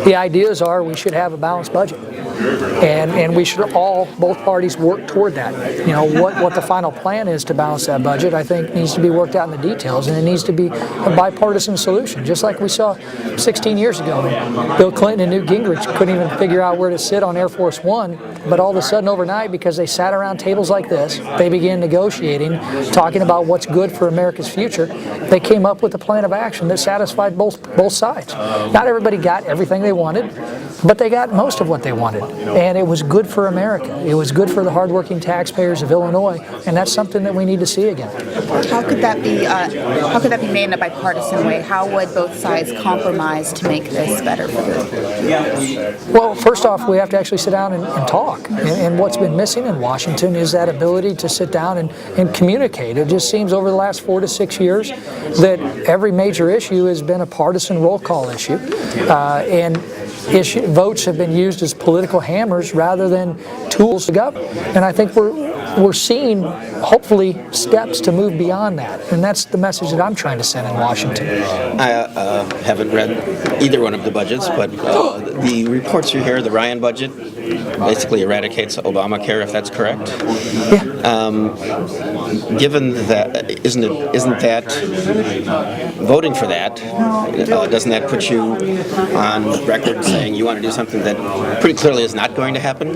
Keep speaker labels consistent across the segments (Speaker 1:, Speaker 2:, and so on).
Speaker 1: The ideas are we should have a balanced budget. And we should both parties work toward that. You know, what the final plan is to balance that budget, I think, needs to be worked out in the details, and it needs to be a bipartisan solution, just like we saw 16 years ago. Bill Clinton and Newt Gingrich couldn't even figure out where to sit on Air Force One, but all of a sudden overnight, because they sat around tables like this, they began negotiating, talking about what's good for America's future. They came up with a plan of action that satisfied both sides. Not everybody got everything they wanted, but they got most of what they wanted. And it was good for America. It was good for the hardworking taxpayers of Illinois, and that's something that we need to see again.
Speaker 2: How could that be? How could that be made in a bipartisan way? How would both sides compromise to make this better for them?
Speaker 1: Well, first off, we have to actually sit down and talk. And what's been missing in Washington is that ability to sit down and communicate. It just seems over the last 4 to 6 years that every major issue has been a partisan roll call issue, and votes have been used as political hammers rather than tools to govern. And I think we're seeing, hopefully, steps to move beyond that. And that's the message that I'm trying to send in Washington.
Speaker 3: I haven't read either one of the budgets, but the reports you hear, the Ryan budget, basically eradicates Obamacare, if that's correct.
Speaker 1: Yeah.
Speaker 3: Given that, isn't that voting for that? Doesn't that put you on record saying you want to do something that pretty clearly is not going to happen?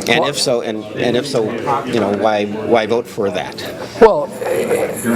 Speaker 3: And if so, you know, why vote for that?
Speaker 1: Well,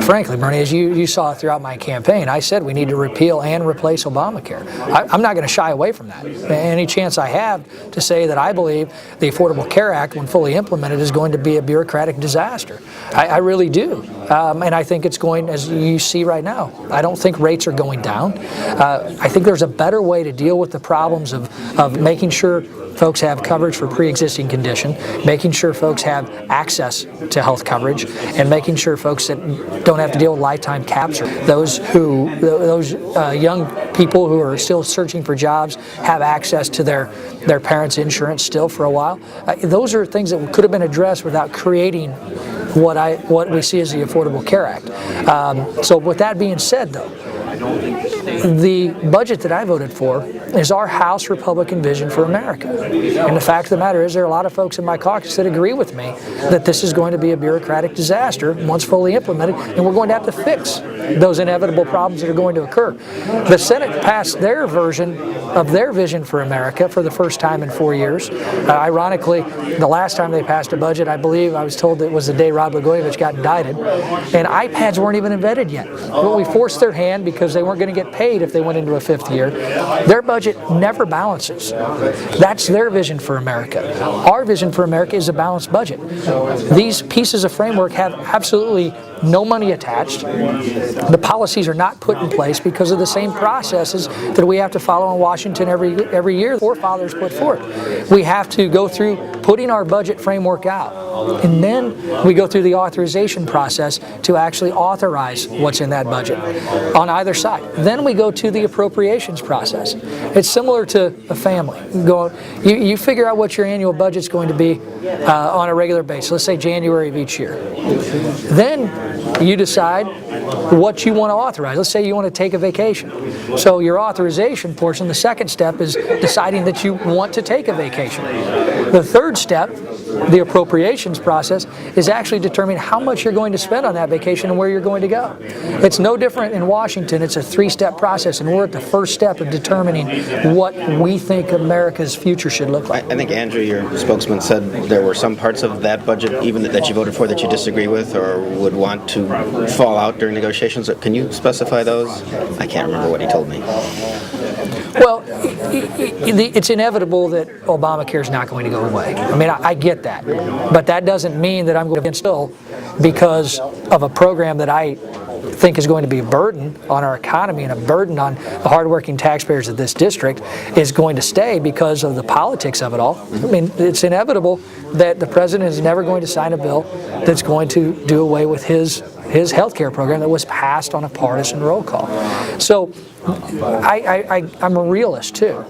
Speaker 1: frankly, Bernie, as you saw throughout my campaign, I said we need to repeal and replace Obamacare. I'm not going to shy away from that. Any chance I have to say that I believe the Affordable Care Act, when fully implemented, is going to be a bureaucratic disaster. I really do. And I think it's going, as you see right now, I don't think rates are going down. I think there's a better way to deal with the problems of making sure folks have coverage for pre-existing condition, making sure folks have access to health coverage, and making sure folks that don't have to deal with lifetime caps, or those young people who are still searching for jobs have access to their parents' insurance still for a while. Those are things that could have been addressed without creating what we see as the Affordable Care Act. So with that being said, though, the budget that I voted for is our House Republican vision for America. And the fact of the matter is there are a lot of folks in my caucus that agree with me that this is going to be a bureaucratic disaster once fully implemented, and we're going to have to fix those inevitable problems that are going to occur. The Senate passed their version of their vision for America for the first time in 4 years. Ironically, the last time they passed a budget, I believe I was told it was the day Rod Blagojevich got indicted, and iPads weren't even invented yet. But we forced their hand because they weren't going to get paid if they went into a 5th year. Their budget never balances. That's their vision for America. Our vision for America is a balanced budget. These pieces of framework have absolutely no money attached. The policies are not put in place because of the same processes that we have to follow in Washington every year the forefathers put forth. We have to go through putting our budget framework out, and then we go through the authorization process to actually authorize what's in that budget on either side. Then we go to the appropriations process. It's similar to a family. You figure out what your annual budget's going to be on a regular basis, let's say January of each year. Then you decide what you want to authorize. Let's say you want to take a vacation. So your authorization portion, the second step, is deciding that you want to take a vacation. The third step, the appropriations process, is actually determining how much you're going to spend on that vacation and where you're going to go. It's no different in Washington. It's a 3-step process, and we're at the first step of determining what we think America's future should look like.
Speaker 3: I think Andrew, your spokesman, said there were some parts of that budget, even that you voted for, that you disagree with or would want to fall out during negotiations. Can you specify those? I can't remember what he told me.
Speaker 1: Well, it's inevitable that Obamacare is not going to go away. I mean, I get that. But that doesn't mean that I'm going to against bill because of a program that I think is going to be a burden on our economy and a burden on the hardworking taxpayers of this district is going to stay because of the politics of it all. I mean, it's inevitable that the president is never going to sign a bill that's going to do away with his his health care program that was passed on a partisan roll call. So I'm a realist too.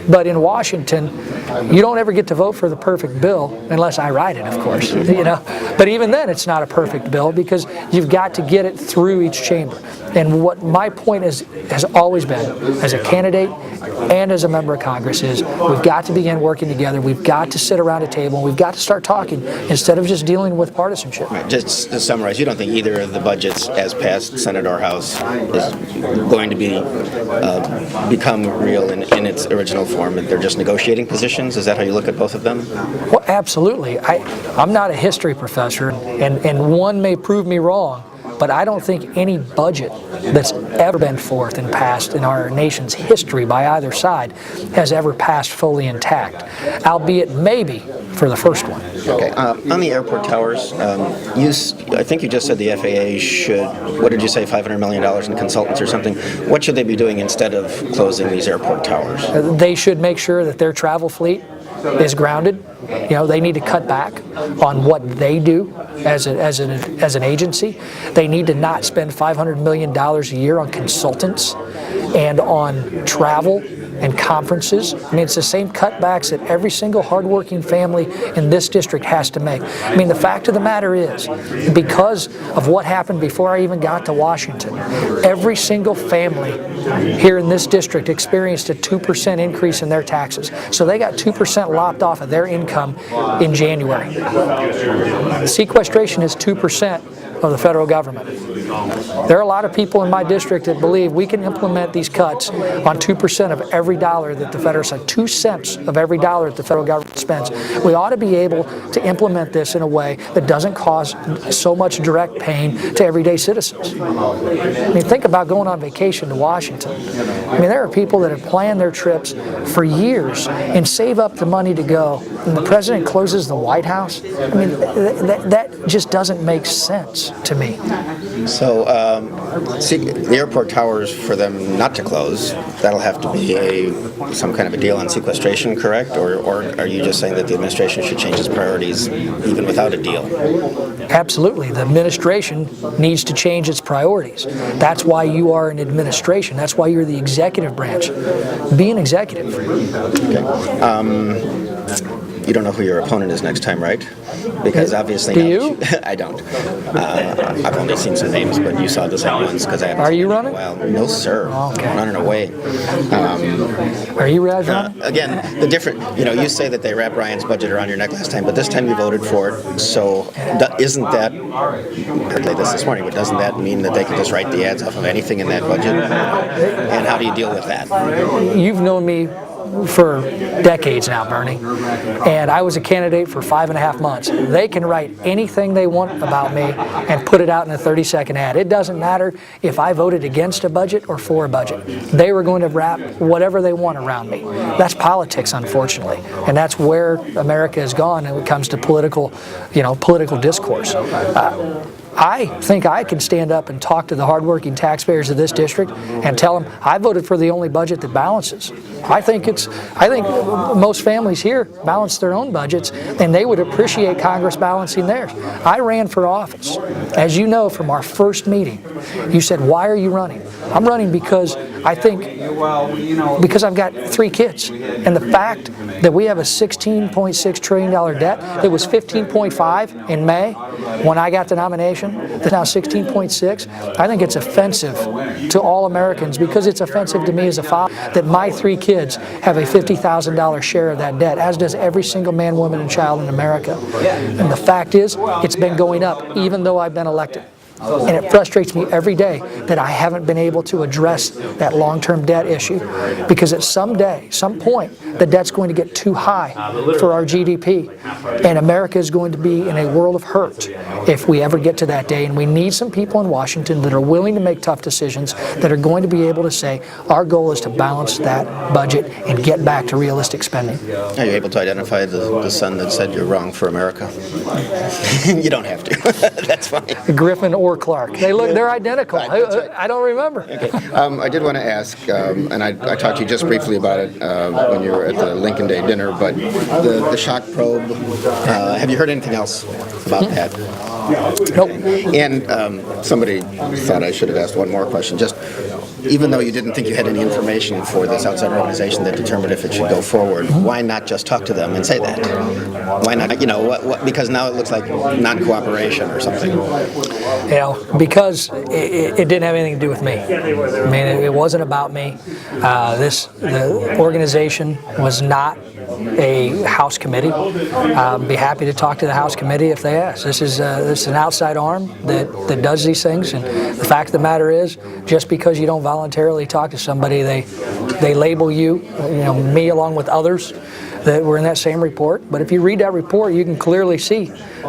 Speaker 1: But in Washington, you don't ever get to vote for the perfect bill unless I write it, of course. But even then, it's not a perfect bill because you've got to get it through each chamber. And what my point has always been, as a candidate and as a member of Congress, is we've got to begin working together. We've got to sit around a table and we've got to start talking instead of just dealing with partisanship.
Speaker 3: Right. Just to summarize, you don't think either of the budgets, as passed, Senate or House, is going to be become real in its original form? They're just negotiating positions? Is that how you look at both of them?
Speaker 1: Well, absolutely. I'm not a history professor, and one may prove me wrong, but I don't think any budget that's ever been forth and passed in our nation's history by either side has ever passed fully intact, albeit maybe for the first one.
Speaker 3: Okay. On the airport towers, I think you just said the FAA should, what did you say, $500 million in consultants or something? What should they be doing instead of closing these airport towers?
Speaker 1: They should make sure that their travel fleet is grounded. They need to cut back on what they do as an agency. They need to not spend $500 million a year on consultants and on travel and conferences. I mean, it's the same cutbacks that every single hardworking family in this district has to make. I mean, the fact of the matter is, because of what happened before I even got to Washington, every single family here in this district experienced a 2% increase in their taxes. So they got 2% lopped off of their income in January. Sequestration is 2% of the federal government. There are a lot of people in my district that believe we can implement these cuts on 2% of every dollar that the federal spends, 2 cents of every dollar that the federal government spends. We ought to be able to implement this in a way that doesn't cause so much direct pain to everyday citizens. I mean, think about going on vacation to Washington. I mean, there are people that have planned their trips for years and save up the money to go, and the president closes the White House. I mean, that just doesn't make sense to me.
Speaker 3: So the airport towers, for them not to close, that'll have to be some kind of a deal on sequestration, correct? Or are you just saying that the administration should change its priorities even without a deal?
Speaker 1: Absolutely. The administration needs to change its priorities. That's why you are an administration. That's why you're the executive branch. Be an executive.
Speaker 3: Okay. You don't know who your opponent is next time, right? Because obviously...
Speaker 1: Do you?
Speaker 3: I don't. I've only seen some names, but you saw the same ones because I haven't.
Speaker 1: Are you running?
Speaker 3: Well, no, sir.
Speaker 1: Okay.
Speaker 3: I'm running away.
Speaker 1: Are you running?
Speaker 3: Again, the different... You say that they wrapped Ryan's budget around your neck last time, but this time you voted for it. So isn't that... I heard this morning, but doesn't that mean that they can just write the ads off of anything in that budget? And how do you deal with that?
Speaker 1: You've known me for decades now, Bernie, and I was a candidate for 5.5 months. They can write anything they want about me and put it out in a 30-second ad. It doesn't matter if I voted against a budget or for a budget. They were going to wrap whatever they want around me. That's politics, unfortunately, and that's where America has gone when it comes to political discourse. I think I can stand up and talk to the hardworking taxpayers of this district and tell them I voted for the only budget that balances. I think most families here balance their own budgets, and they would appreciate Congress balancing theirs. I ran for office. As you know from our first meeting, you said, "Why are you running?" I'm running because because I've got 3 kids, and the fact that we have a $16.6 trillion debt that was 15.5 in May when I got the nomination, that's now 16.6. I think it's offensive to all Americans because it's offensive to me as a father that my 3 kids have a $50,000 share of that debt, as does every single man, woman, and child in America. And the fact is, it's been going up even though I've been elected. And it frustrates me every day that I haven't been able to address that long-term debt issue, because at some point, the debt's going to get too high for our GDP, and America is going to be in a world of hurt if we ever get to that day. And we need some people in Washington that are willing to make tough decisions, that are going to be able to say, our goal is to balance that budget and get back to realistic spending.
Speaker 3: Are you able to identify the son that said you're wrong for America? You don't have to. That's fine.
Speaker 1: Griffin or poor Clark. They're identical.
Speaker 3: Right, that's right.
Speaker 1: I don't remember.
Speaker 3: Okay. I did want to ask, and I talked to you just briefly about it when you were at the Lincoln Day dinner, but the shock probe, have you heard anything else about that?
Speaker 1: Nope.
Speaker 3: And somebody thought I should have asked one more question. Just even though you didn't think you had any information for this outside organization that determined if it should go forward, why not just talk to them and say that? Why not? You know, because now it looks like non-cooperation or something.
Speaker 1: You know, because it didn't have anything to do with me. I mean, it wasn't about me. The organization was not a House committee. I'd be happy to talk to the House committee if they ask. This is an outside arm that does these things, and the fact of the matter is, just because you don't voluntarily talk to somebody, they label you, me along with others that were in that same report. But if you read that report, you can clearly see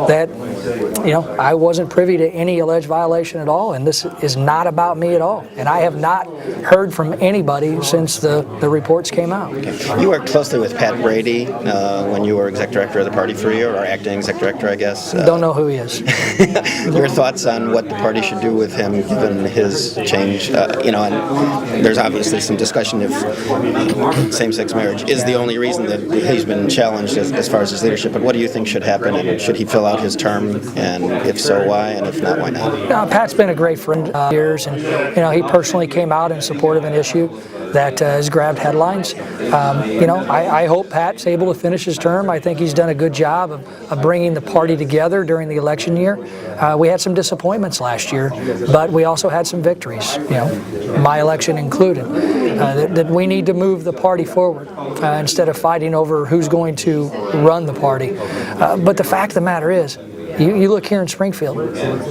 Speaker 1: that, I wasn't privy to any alleged violation at all, and this is not about me at all. And I have not heard from anybody since the reports came out.
Speaker 3: Okay. You worked closely with Pat Brady when you were exec director of the party for a year, or acting exec director, I guess.
Speaker 1: Don't know who he is.
Speaker 3: Your thoughts on what the party should do with him given his change? And there's obviously some discussion if same-sex marriage is the only reason that he's been challenged as far as his leadership. But what do you think should happen, and should he fill out his term? And if so, why? And if not, why not?
Speaker 1: Pat's been a great friend for years, and he personally came out in support of an issue that has grabbed headlines. I hope Pat's able to finish his term. I think he's done a good job of bringing the party together during the election year. We had some disappointments last year, but we also had some victories, my election included, that we need to move the party forward instead of fighting over who's going to run the party. But the fact of the matter is, you look here in Springfield,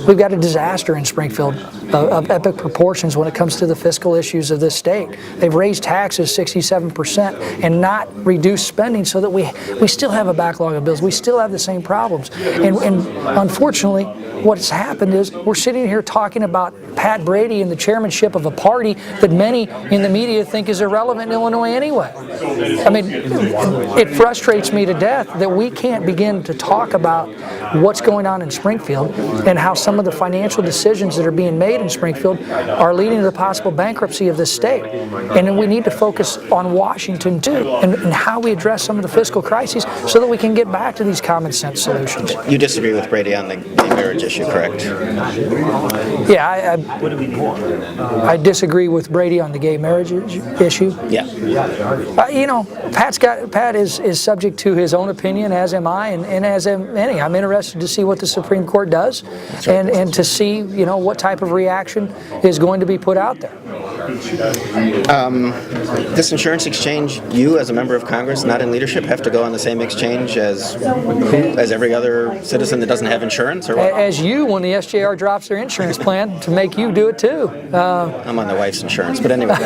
Speaker 1: we've got a disaster in Springfield of epic proportions when it comes to the fiscal issues of this state. They've raised taxes 67% and not reduced spending, so that we still have a backlog of bills. We still have the same problems. And unfortunately, what's happened is we're sitting here talking about Pat Brady and the chairmanship of a party that many in the media think is irrelevant in Illinois anyway. I mean, it frustrates me to death that we can't begin to talk about what's going on in Springfield and how some of the financial decisions that are being made in Springfield are leading to the possible bankruptcy of this state. And then we need to focus on Washington too, and how we address some of the fiscal crises so that we can get back to these common sense solutions.
Speaker 3: You disagree with Brady on the gay marriage issue, correct?
Speaker 1: Yeah, I disagree with Brady on the gay marriage issue.
Speaker 3: Yeah.
Speaker 1: Pat is subject to his own opinion, as am I, and as am many. I'm interested to see what the Supreme Court does, and to see what type of reaction is going to be put out there.
Speaker 3: This insurance exchange, you as a member of Congress, not in leadership, have to go on the same exchange as every other citizen that doesn't have insurance, or what?
Speaker 1: As you, when the SJR drops their insurance plan, to make you do it too.
Speaker 3: I'm on the wife's insurance, but anyway.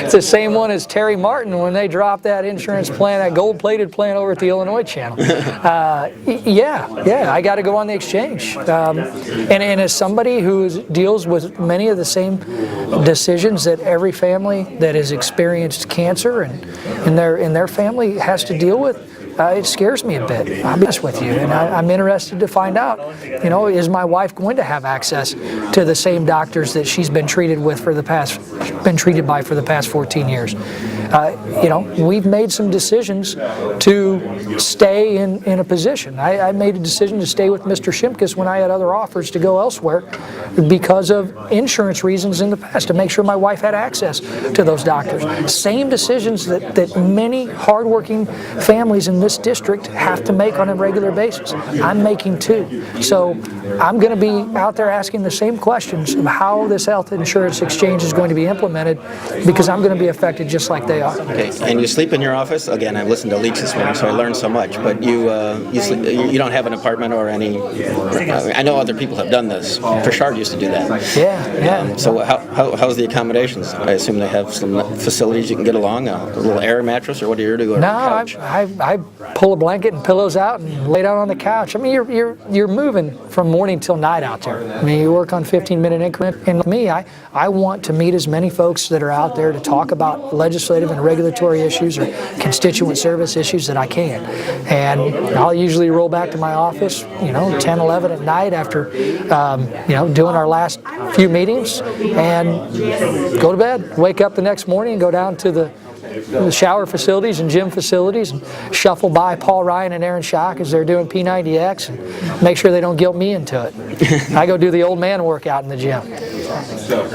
Speaker 1: It's the same one as Terry Martin when they dropped that insurance plan, that gold-plated plan over at the Illinois Channel. I got to go on the exchange. And as somebody who deals with many of the same decisions that every family that has experienced cancer and in their family has to deal with, it scares me a bit. I'll be honest with you, and I'm interested to find out, is my wife going to have access to the same doctors that she's been treated by for the past 14 years? We've made some decisions to stay in a position. I made a decision to stay with Mr. Shimkus when I had other offers to go elsewhere because of insurance reasons in the past, to make sure my wife had access to those doctors. Same decisions that many hardworking families in this district have to make on a regular basis. I'm making too. So I'm going to be out there asking the same questions of how this health insurance exchange is going to be implemented, because I'm going to be affected just like they are.
Speaker 3: Okay, and you sleep in your office? Again, I've listened to leaks this morning, so I learned so much. But you don't have an apartment or any? I know other people have done this. Fashard used to do that.
Speaker 1: Yeah.
Speaker 3: So how's the accommodations? I assume they have some facilities you can get along, a little air mattress, or what do you do?
Speaker 1: No, I pull a blanket and pillows out and lay down on the couch. I mean, you're moving from morning till night out there. I mean, you work on 15-minute increments. And me, I want to meet as many folks that are out there to talk about legislative and regulatory issues or constituent service issues that I can. And I'll usually roll back to my office, 10, 11 at night after, doing our last few meetings, and go to bed. Wake up the next morning and go down to the shower facilities and gym facilities and shuffle by Paul Ryan and Aaron Schock as they're doing P90X and make sure they don't guilt me into it. I go do the old man workout in the gym.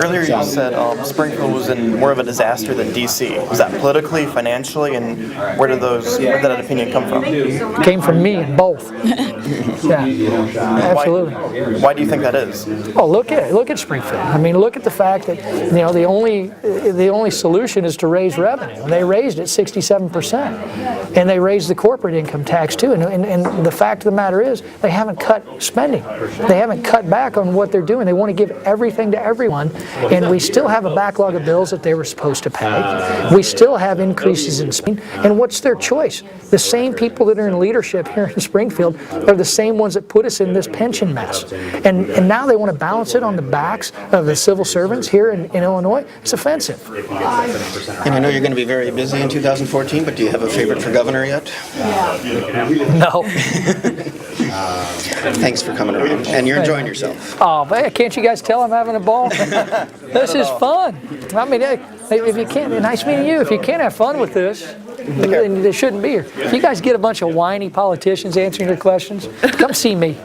Speaker 4: Earlier you said Springfield was in more of a disaster than D.C. Was that politically, financially, and where did that opinion come from?
Speaker 1: It came from me in both. Yeah, absolutely.
Speaker 4: Why do you think that is?
Speaker 1: Oh, look at Springfield. I mean, look at the fact that the only solution is to raise revenue. They raised it 67%, and they raised the corporate income tax too. And the fact of the matter is, they haven't cut spending. They haven't cut back on what they're doing. They want to give everything to everyone, and we still have a backlog of bills that they were supposed to pay. We still have increases in spending. And what's their choice? The same people that are in leadership here in Springfield are the same ones that put us in this pension mess. And now they want to balance it on the backs of the civil servants here in Illinois. It's offensive.
Speaker 3: And I know you're going to be very busy in 2014, but do you have a favorite for governor yet?
Speaker 1: No.
Speaker 3: Thanks for coming around, and you're enjoying yourself.
Speaker 1: Oh, man, can't you guys tell I'm having a ball? This is fun. I mean, if you can't, nice meeting you. If you can't have fun with this, then they shouldn't be here. If you guys get a bunch of whiny politicians answering your questions, come see me.